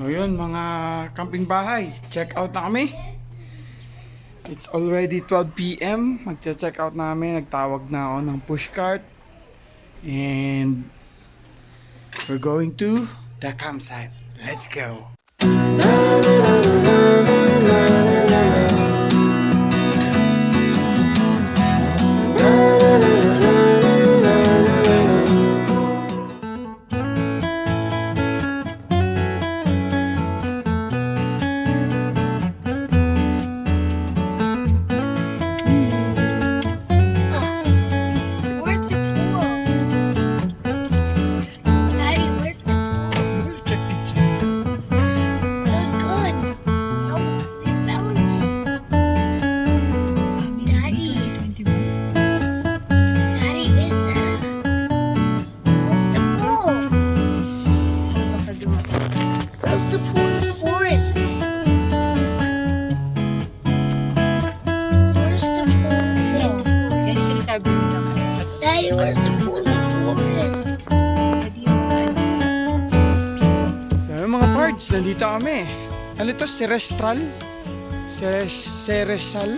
Ayun mga camping bahay, check out na kami. It's already 12 p.m. Magche-check out namin. Nagtawag na ako ng pushcart. And we're going to the campsite. Let's go! Where's the pool? Daddy, where's the pool? Check it. That was good. No, we found it. Daddy. Daddy, where's the pool? Where's the pool in the forest? Where's the pool in the forest? Daddy, where's the pool in the forest? So, mga pards, nandito kami. Ano ito? Serestral? Serestral?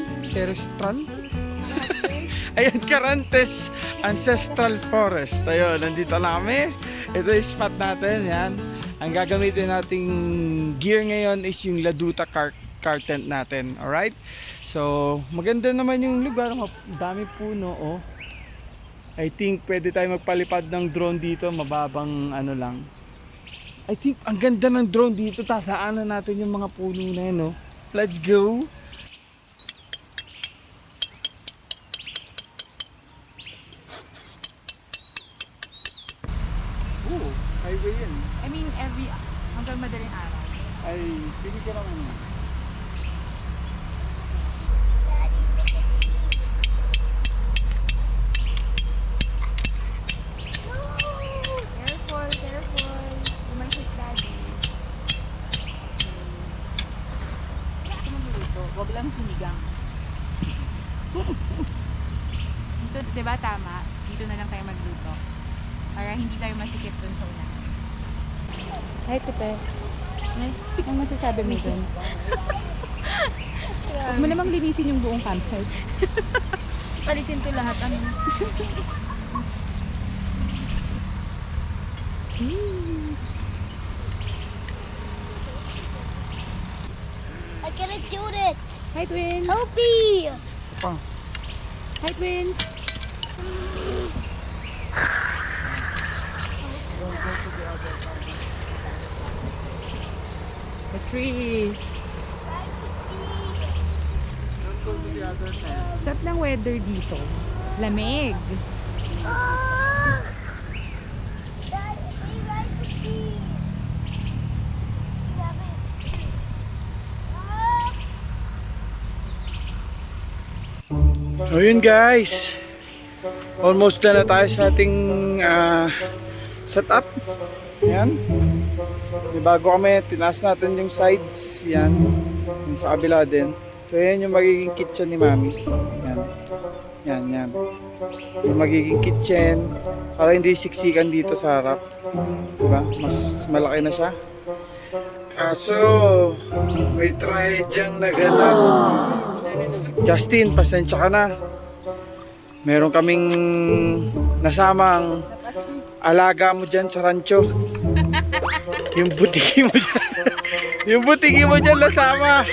Ayan, Carantes Ancestral Forest. Ayun, nandito na kami. Ito yung spot natin, yan. Ang gagamitin nating gear ngayon is yung Laduta car tent natin. Alright? So, maganda naman yung lugar. Dami puno, oh. I think pwede tayo magpalipad ng drone dito. Mababang ano lang. I think ang ganda ng drone dito. Tataanan natin yung mga puno na yun, no? Let's go! Oh, highway yun. I mean, hanggang madaling araw. Ay, pili ko naman yun. Careful, careful. You might hit daddy. Ito magluluto. Huwag lang sinigang. Dito, diba tama? Dito na lang tayo magluto. Para hindi tayo masikip dun sa unahan. Hi, Pepe. Ay, ano masasabi mo dun? Huwag mo namang linisin yung buong campsite. Palisin to lahat. Ano? I cannot do it. Hi, twins! Help me. Pa. Hi, twins! The trees. Don't go to the other tent. Sarap ng weather dito. Lamig. Ah! Daddy, we like to see. So yun guys, almost done na tayo sa ating setup. Yan. May bago kami, tinaas natin yung sides. Yan. Yung sa kabila din. So yan yung magiging kitchen ni Mami. Yan. Yan, yan. Yung magiging kitchen. Para hindi siksikan dito sa harap. Diba? Mas malaki na siya. Kaso, may trahedyang naganap. Justin, pasensya ka na. Meron kaming nasamang alaga mo dyan sa rancho. Yung butiki mo dyan. Yung butiki mo dyan nasama.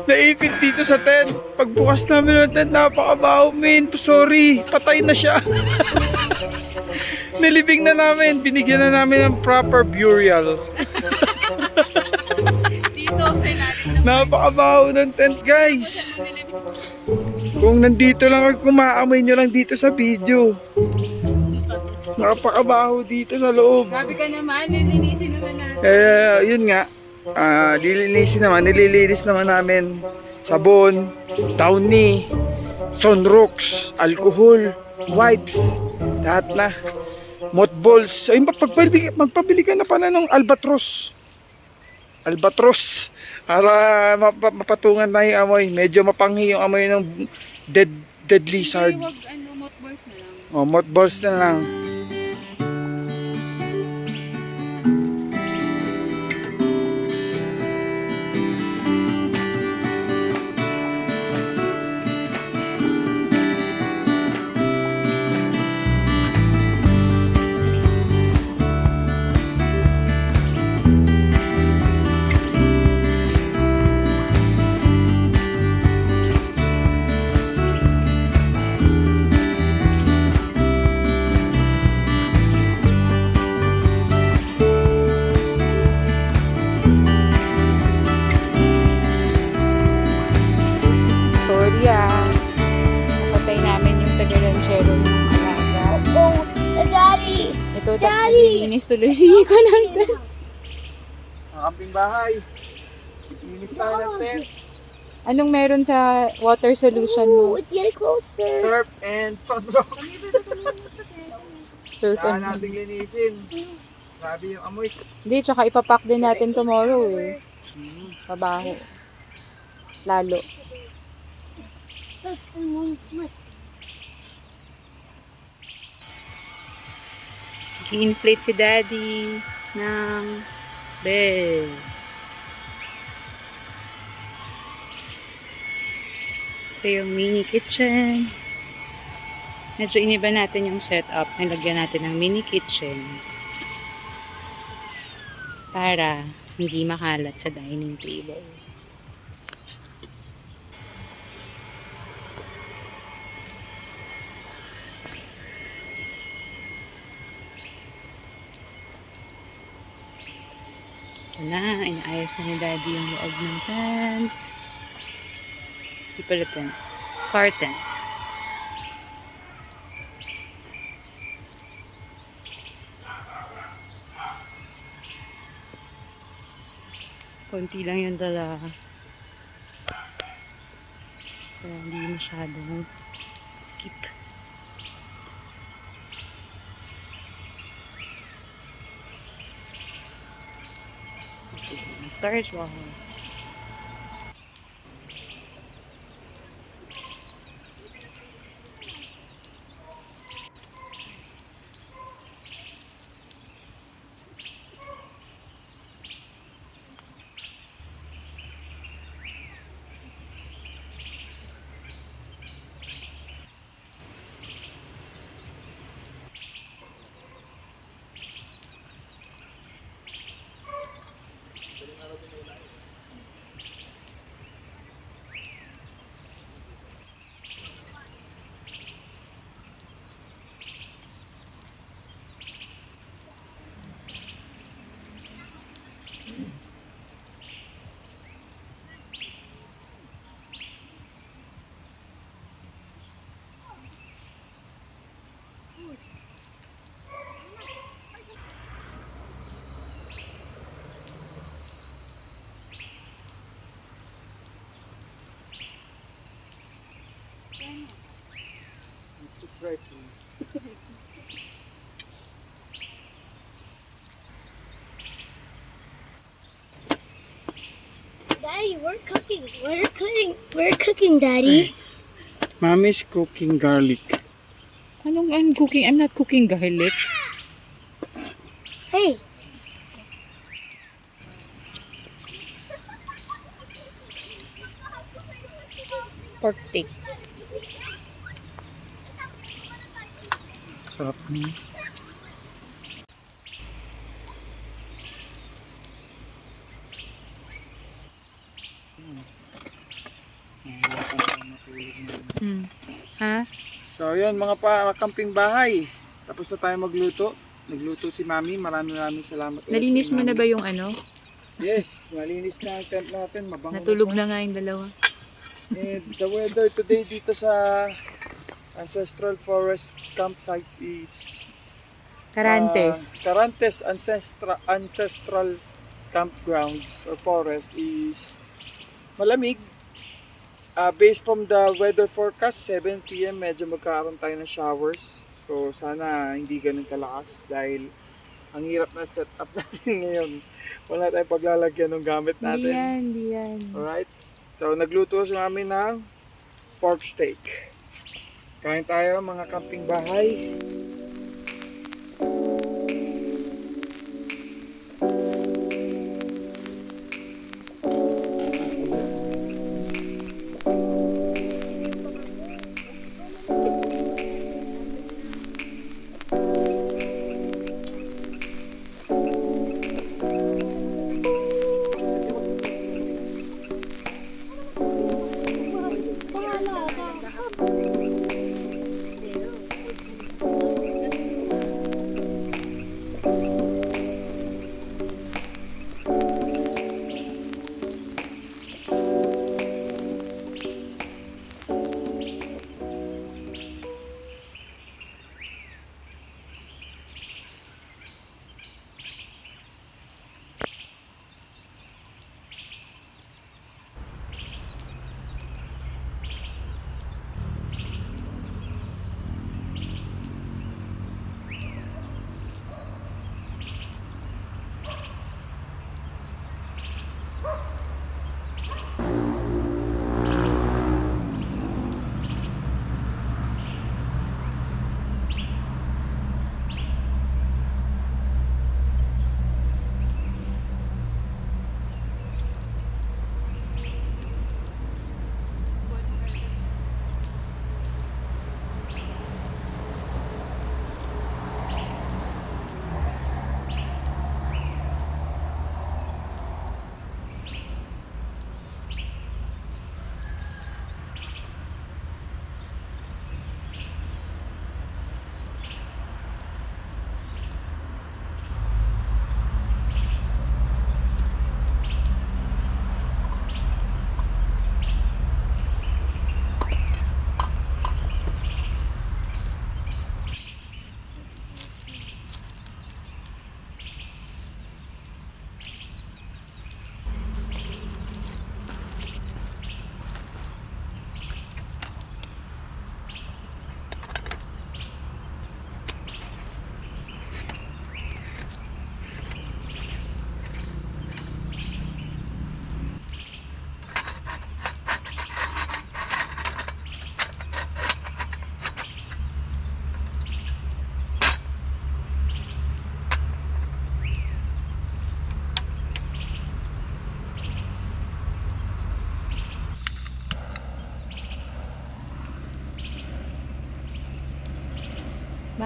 Naipit dito sa tent. Pagbukas namin ng tent, napakabaho, men. Sorry, patay na siya. Nilibing na namin. Binigyan na namin ng proper burial. Dito sa ilalim ng Napakabaho ng tent, guys. Kung nandito lang or kumaamoy nyo lang dito sa video. Napakabaho dito sa loob. Grabe ka naman, nilinisin naman natin. Yun nga. Nililinis naman namin. Sabon, downy, sunrocks, alcohol, wipes, lahat na. Mothballs. Ay, magpabili ka na pala ng albatros. Albatros. Para mapatungan na yung amoy. Medyo mapanghi yung amoy ng dead lizard. Huwag mothballs na lang. Oh, mothballs na lang. Naglilinis tuloy si Iko ng tent. Mga camping bahay. Linis tayo ng tent. Anong meron sa water solution Oh, mo? it's getting closer. Surf and sunrocks. Surf Kailangan and nating linisin. Grabe yung amoy. Hindi, tsaka ipapack din natin tomorrow eh. Pabaho. Lalo. I-inflate si Daddy ng bed. Ito yung mini kitchen. Medyo iniba natin yung setup. Nilagyan natin ng mini kitchen. Para hindi makalat sa dining table. Ito na, inaayos na ni Daddy yung loob ng tent. Hindi pala tent. Car tent. Konti lang yung dala. Kaya hindi masyadong skip. Storage box. To trekking. Daddy, we're cooking. We're cooking, Daddy. Mommy's cooking garlic. Anong I'm cooking? I'm not cooking garlic. Hey. Pork steak. Sarap niya. Ha? So yun mga camping bahay. Tapos na tayo magluto. Nagluto si Mami. Maraming salamat. Nalinis mo na ba yung ano? Yes, nalinis na ang tent natin. Mabango Natulog siya. na nga yung dalawa. And the weather today dito sa Ancestral Forest Campsite is Carantes. Carantes Ancestral Campgrounds or Forest is malamig. Based from the weather forecast, 7 p.m. medyo magkakaroon tayo ng showers. So sana hindi ganun kalakas dahil ang hirap na setup natin ngayon. Wala tayong paglalagyan ng gamit natin. Hindi yan. Alright. So nagluto si Mami ng pork steak. Kain tayo mga camping bahay.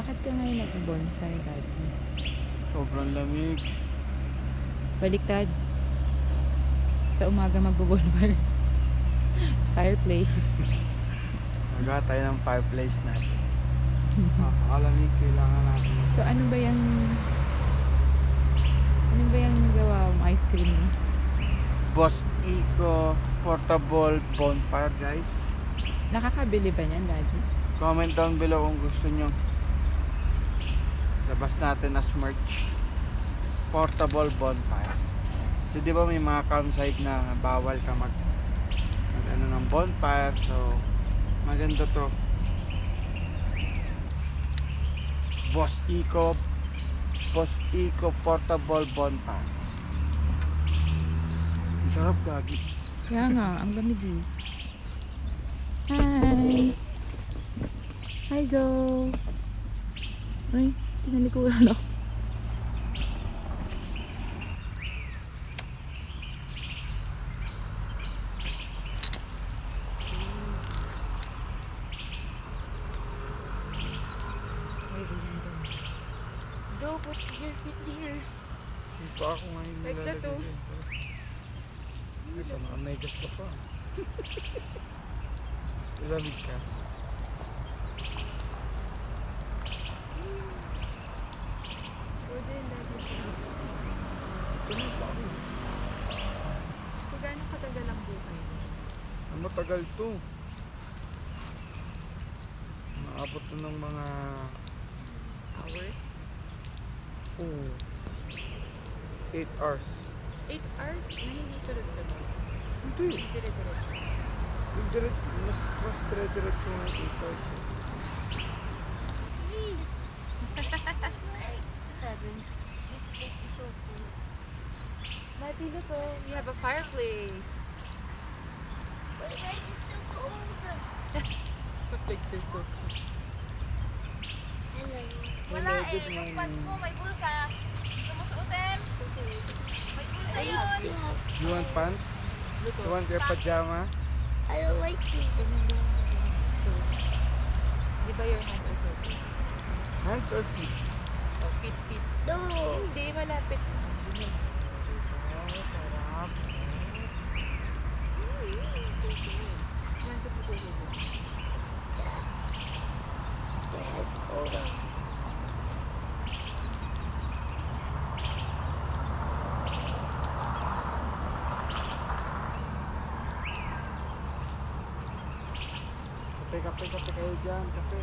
Bakit ka ngayon nag-bonfire, Daddy? Sobrang lamig. Baliktad. Sa umaga magbo-bonfire. Fireplace. Magawa tayo ng fireplace natin. Makakalamig, kailangan natin. So ano ba yung gawa mong ice cream mo? Boss Eco portable bonfire, guys. Nakakabili ba niyan, Daddy? Comment down below kung gusto nyo. Labas natin as merch. Portable bonfire. Kasi di ba may mga campsite na bawal ka mag ano ng bonfire. So maganda to. Boss Eco portable bonfire. Ang sarap, gagi. Kaya nga, ang lamig eh. Hi! Hi, Zoe! Ay, tinalikuran ako. Zoe, put your feet here. Hindi pa ako ngayon Like that, oh. Ay, sa mga medyas ka pa. Ilamig ka. So, gano'ng katagal ang buhay mo? Ang matagal to. Maabot to ng mga Hours? 8 hours. 8 hours na hindi sunod-sunod. Hindi. Dire-diretso. Yung mas dire-diretso ng 8 hours. 7. This place is so cool. Daddy, look oh, we have a fireplace. But guys, it's so cold. What makes it so Hello. Wala eh, yung pants mo may bulsa. Gusto mo suotin? May bulsa yun. You want pants? You want your pajama? I don't like to. So, di ba your hands are so big? Hands or feet? Oh, feet. No. Hindi, malapit. Sarap. Yan, tututuloy mo. It's cold. Kape kayo dyan, kape.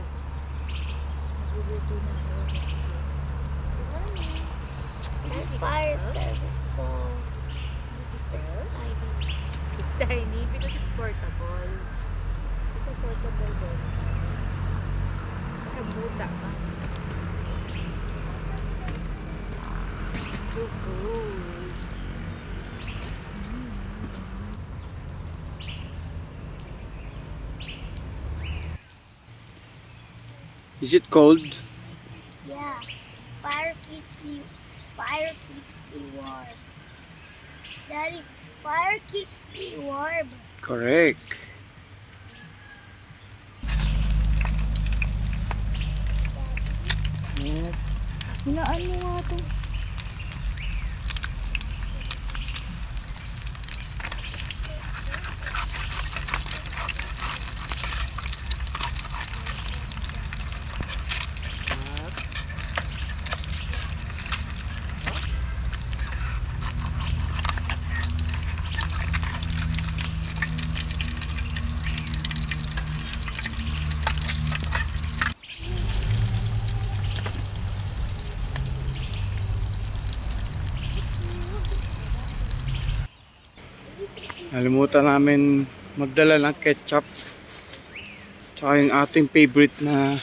And fire service balls. It's tiny. It's tiny because it's portable. It's a portable ball. Nakabuta ka. So cool. Is it cold? Yeah. Fire keeps me warm. Daddy, fire keeps me warm. Correct. Yes. Hinaan mo nga ito. Nalimutan namin magdala ng ketchup. Tsaka yung ating favorite na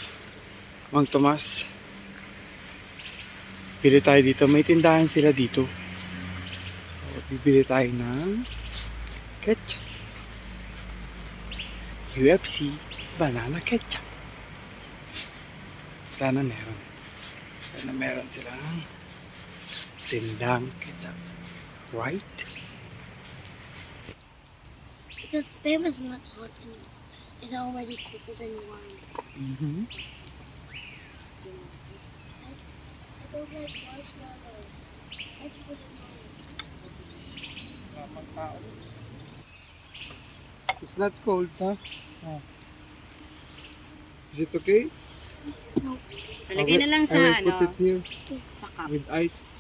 Mang Tomas. Bili tayo dito. May tindahan sila dito. Bibili tayo ng ketchup. UFC banana ketchup. Sana meron. Sana meron silang tindang ketchup. Right? Because spam is not hot anymore. It's already colder than warm. Mm-hmm. I don't like marshmallows. Let's put it on. It's not cold, huh? Oh. Is it okay? Palagay na lang I will sa put it here sa cup. with ice.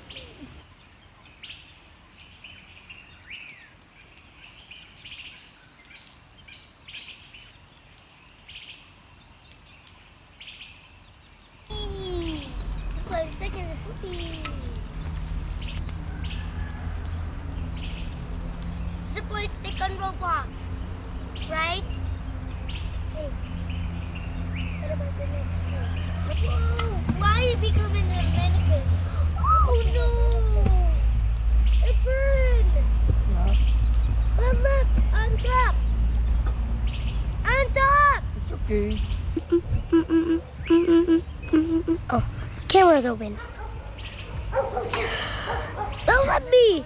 Support second Roblox, right? Hey, what about the next one? Whoa! Why are you becoming a mannequin? Oh no! It burned! But look! On top! On top! It's okay. Oh, camera's open. Yes! Don't let me!